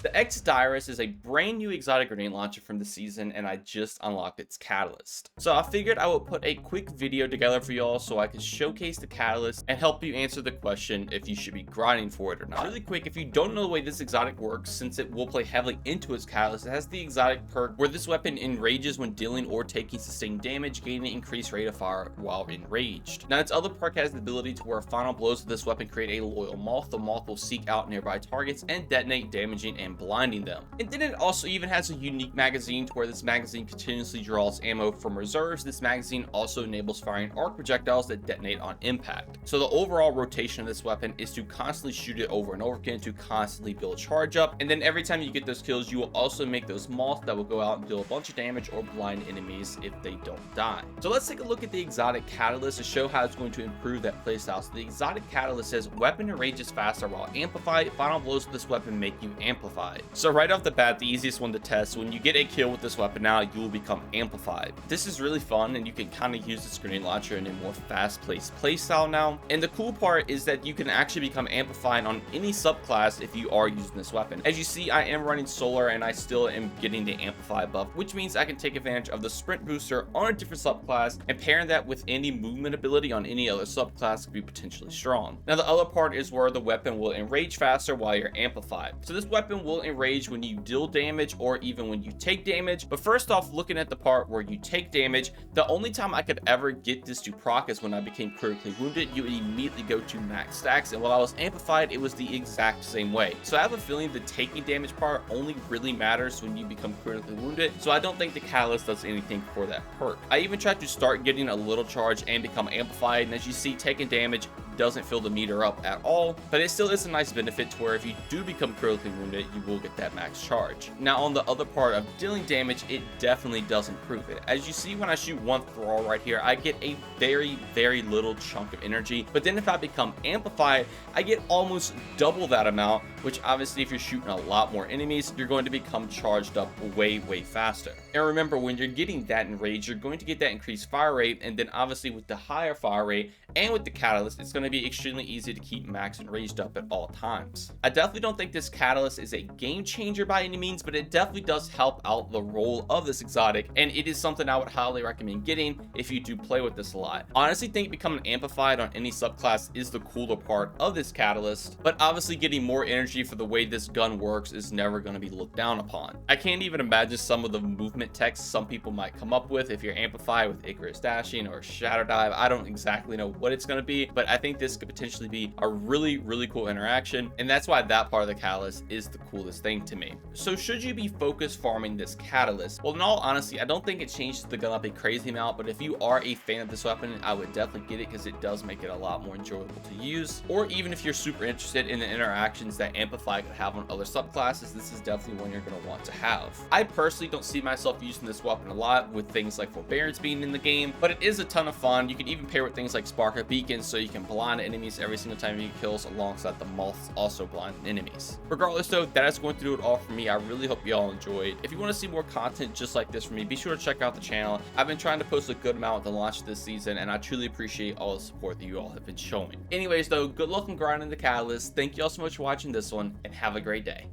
The Diris is a brand new exotic grenade launcher from the season, and I just unlocked its catalyst. So I figured I would put a quick video together for y'all so I could showcase the catalyst and help you answer the question if you should be grinding for it or not. Really quick, if you don't know the way this exotic works, since it will play heavily into its catalyst, it has the exotic perk where this weapon enrages when dealing or taking sustained damage, gaining increased rate of fire while enraged. Now its other perk has the ability to where final blows of this weapon create a loyal moth. The moth will seek out nearby targets and detonate, damaging and blinding them. And then it also even has a unique magazine to where this magazine continuously draws ammo from reserves. This magazine also enables firing arc projectiles that detonate on impact. So the overall rotation of this weapon is to constantly shoot it over and over again to constantly build charge up, and then every time you get those kills you will also make those moths that will go out and deal a bunch of damage or blind enemies if they don't die. So let's take a look at the exotic catalyst to show how it's going to improve that playstyle. So the exotic catalyst says weapon enrages faster while amplified. Final blows of this weapon make you amplified. So right off the bat, the easiest one to test: when you get a kill with this weapon now, you will become amplified. This is really fun, and you can kind of use this grenade launcher in a more fast-paced playstyle now. And the cool part is that you can actually become amplified on any subclass if you are using this weapon. As you see, I am running solar and I still am getting the amplify buff, which means I can take advantage of the sprint booster on a different subclass, and pairing that with any movement ability on any other subclass could be potentially strong. Now the other part is where the weapon will enrage faster while you're amplified. So this weapon will enrage when you deal damage or even when you take damage. But first off, looking at the part where you take damage, the only time I could ever get this to proc is when I became critically wounded. You would immediately go to max stacks, and while I was amplified it was the exact same way. So I have a feeling the taking damage part only really matters when you become critically wounded, so I don't think the catalyst does anything for that perk. I even tried to start getting a little charge and become amplified, and as you see, taking damage doesn't fill the meter up at all, but it still is a nice benefit to where if you do become critically wounded, you will get that max charge. Now on the other part of dealing damage, it definitely does improve it. As you see, when I shoot one thrall right here, I get a very little chunk of energy, but then if I become amplified, I get almost double that amount, which obviously if you're shooting a lot more enemies, you're going to become charged up way faster. And remember, when you're getting that enraged, you're going to get that increased fire rate, and then obviously with the higher fire rate and with the catalyst, it's going to be extremely easy to keep max enraged up at all times. I definitely don't think this catalyst is a game changer by any means, but it definitely does help out the role of this exotic, and it is something I would highly recommend getting if you do play with this a lot. I honestly think becoming amplified on any subclass is the cooler part of this catalyst, but obviously getting more energy for the way this gun works is never going to be looked down upon. I can't even imagine some of the movement text some people might come up with if you're amplified with Icarus dashing or shadow dive. I don't exactly know what it's going to be, but I think this could potentially be a really cool interaction, and that's why that part of the catalyst is the coolest thing to me. So should you be focused farming this catalyst? Well, in all honesty, I don't think it changes the gun up a crazy amount, but if you are a fan of this weapon, I would definitely get it because it does make it a lot more enjoyable to use. Or even if you're super interested in the interactions that amplify could have on other subclasses, this is definitely one you're going to want to have. I personally don't see myself using this weapon a lot with things like forbearance being in the game, but it is a ton of fun. You can even pair with things like spark of beacons so you can blind enemies every single time you get kills, alongside the moths also blinding enemies. Regardless though, that is going to do it all for me. I really hope you all enjoyed. If you want to see more content just like this from me, be sure to check out the channel. I've been trying to post a good amount with the launch this season, and I truly appreciate all the support that you all have been showing. Anyways though, good luck on grinding the catalyst. Thank you all so much for watching this one, and have a great day.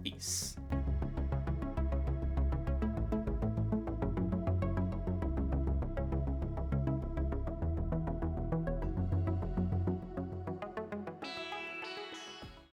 Peace.